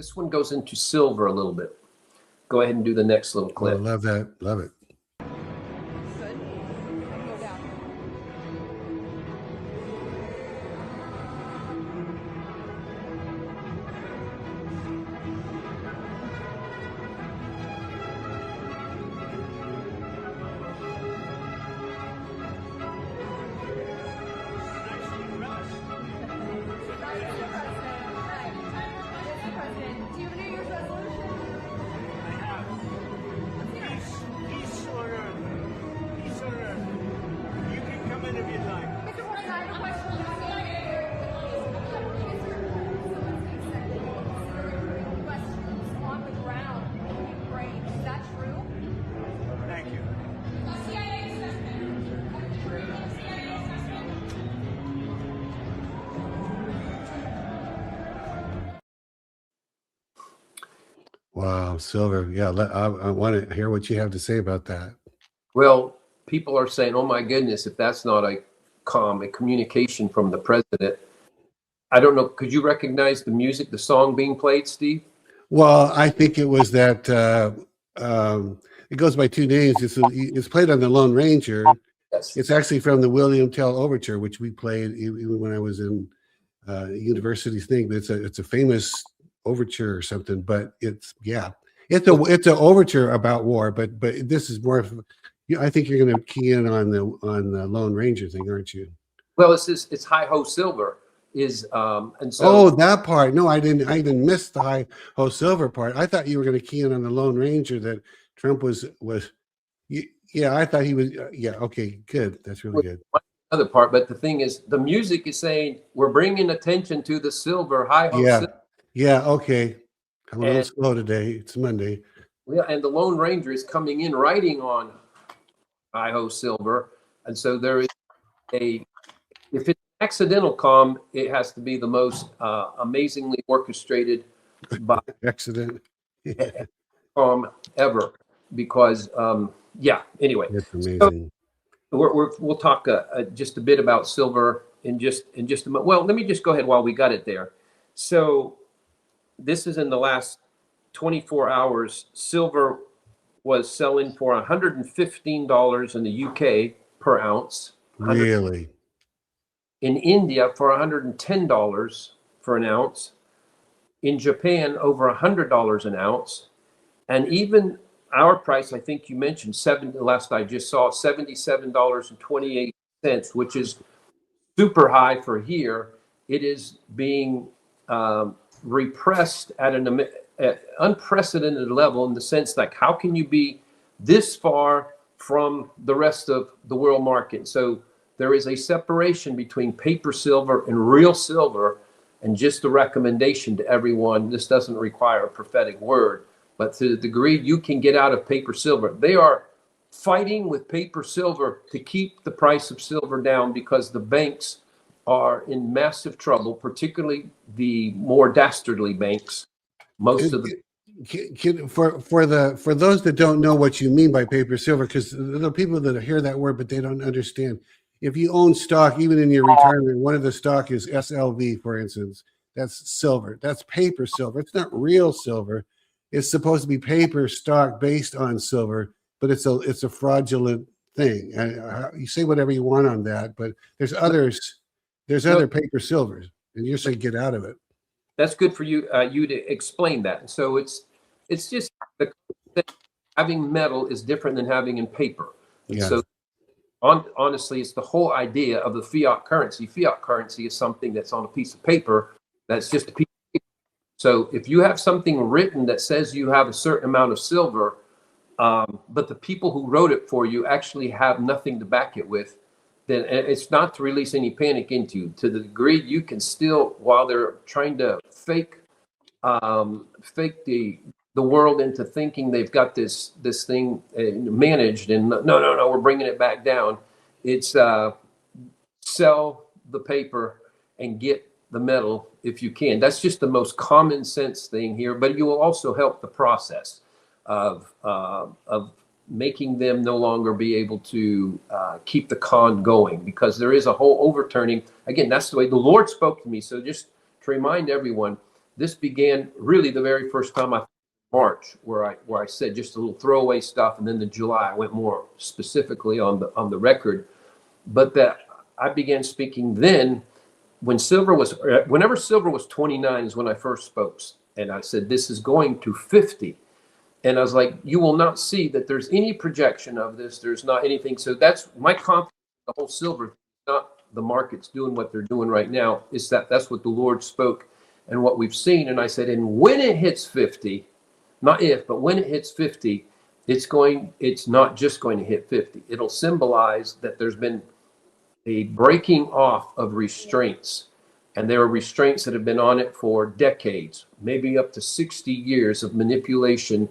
This one goes into silver a little bit. Go ahead and do the next little clip. I love that. Love it. Wow, silver. Yeah, I want to hear what you have to say about that. Well, people are saying, oh my goodness, if that's not a communication from the president. I don't know. Could you recognize the music, the song being played, Steve? Well, I think it was that it goes by two names. It's played on the Lone Ranger. Yes. It's actually from the William Tell Overture, which we played even when I was in university thing. It's a famous overture or something, but it's an overture about war, but this is more of, I think you're going to key in on the Lone Ranger thing, aren't you? Well, it's Hi Ho Silver is and so that part. No, I didn't miss the Hi Ho Silver part. I thought you were going to key in on the Lone Ranger, that Trump was I thought he was okay, good. That's really good. Other part, but the thing is, the music is saying we're bringing attention to the silver. Hi Ho Silver. Yeah, okay. I'm a little slow today. It's Monday. Yeah, and the Lone Ranger is coming in writing on Hi Ho Silver. And so there is if it's accidental calm, it has to be the most amazingly orchestrated by accident calm ever. Because anyway. It's amazing. So we'll talk just a bit about silver in just a moment. Well, let me just go ahead while we got it there. So this is in the last 24 hours. Silver was selling for $115 in the UK per ounce. Really? In India for $110 for an ounce. In Japan over $100 an ounce. And even our price, I think you mentioned last I just saw, $77.28, which is super high for here. It is being repressed at an unprecedented level, in the sense like, how can you be this far from the rest of the world market? So there is a separation between paper silver and real silver. And just a recommendation to everyone, this doesn't require a prophetic word, but to the degree you can get out of paper silver, they are fighting with paper silver to keep the price of silver down, because the banks are in massive trouble, particularly the more dastardly banks. Most of the for those that don't know what you mean by paper silver, because there are people that hear that word but they don't understand. If you own stock, even in your retirement, one of the stock is SLV, for instance. That's silver. That's paper silver. It's not real silver. It's supposed to be paper stock based on silver, but it's a fraudulent thing. You say whatever you want on that, but there's others. There's other paper silvers, and you're saying get out of it. That's good for you. You to explain that. So it's just having metal is different than having in paper. Yeah. So honestly, it's the whole idea of the fiat currency. Fiat currency is something that's on a piece of paper. That's just a piece of paper. So if you have something written that says you have a certain amount of silver, but the people who wrote it for you actually have nothing to back it with, then it's not to release any panic into you. To the degree you can still, while they're trying to fake the world into thinking they've got this thing managed, and no, we're bringing it back down. It's sell the paper and get the metal if you can. That's just the most common sense thing here, but you will also help the process of making them no longer be able to keep the con going, because there is a whole overturning. Again, that's the way the Lord spoke to me. So just to remind everyone, this began really the very first time March, where I said just a little throwaway stuff, and then in July I went more specifically on the record. But that I began speaking then when whenever silver was 29 is when I first spoke, and I said this is going to 50, and I was like, you will not see that there's any projection of this. There's not anything. So that's my confidence. The whole silver, not the markets doing what they're doing right now. Is that's what the Lord spoke and what we've seen. And I said, and when it hits 50. Not if, but when it hits 50, it's not just going to hit 50. It'll symbolize that there's been a breaking off of restraints. And there are restraints that have been on it for decades, maybe up to 60 years of manipulation,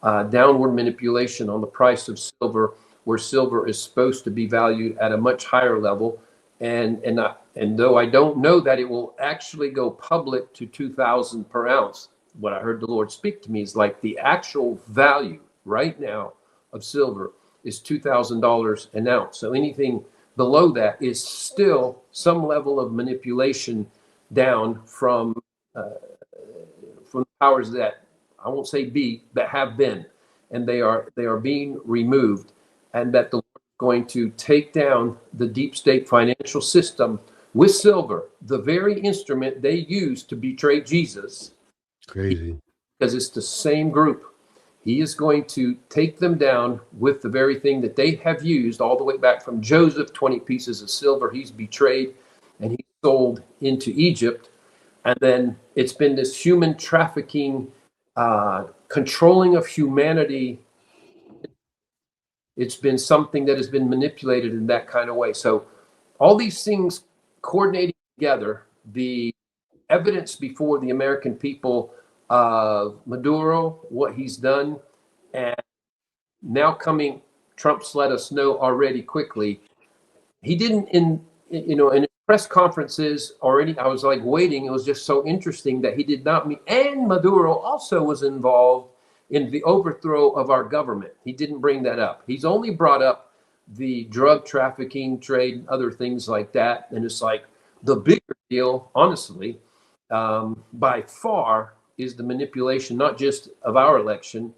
downward manipulation on the price of silver, where silver is supposed to be valued at a much higher level. And though I don't know that it will actually go public to 2,000 per ounce, what I heard the Lord speak to me is like the actual value right now of silver is $2,000 an ounce. So anything below that is still some level of manipulation down from the powers that I won't say be, but have been, and they are being removed, and that the Lord is going to take down the deep state financial system with silver, the very instrument they used to betray Jesus. Crazy. Because it's the same group. He is going to take them down with the very thing that they have used all the way back from Joseph, 20 pieces of silver. He's betrayed and he's sold into Egypt. And then it's been this human trafficking, controlling of humanity. It's been something that has been manipulated in that kind of way. So all these things coordinating together, the evidence before the American people of Maduro, what he's done, and now coming, Trump's let us know already quickly. He didn't in press conferences already. I was like waiting. It was just so interesting that he did not meet. And Maduro also was involved in the overthrow of our government. He didn't bring that up. He's only brought up the drug trafficking, trade, other things like that. And it's like the bigger deal, honestly, by far, is the manipulation, not just of our election,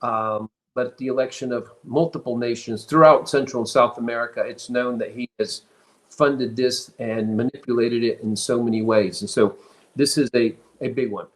but the election of multiple nations throughout Central and South America. It's known that he has funded this and manipulated it in so many ways. And so this is a big one.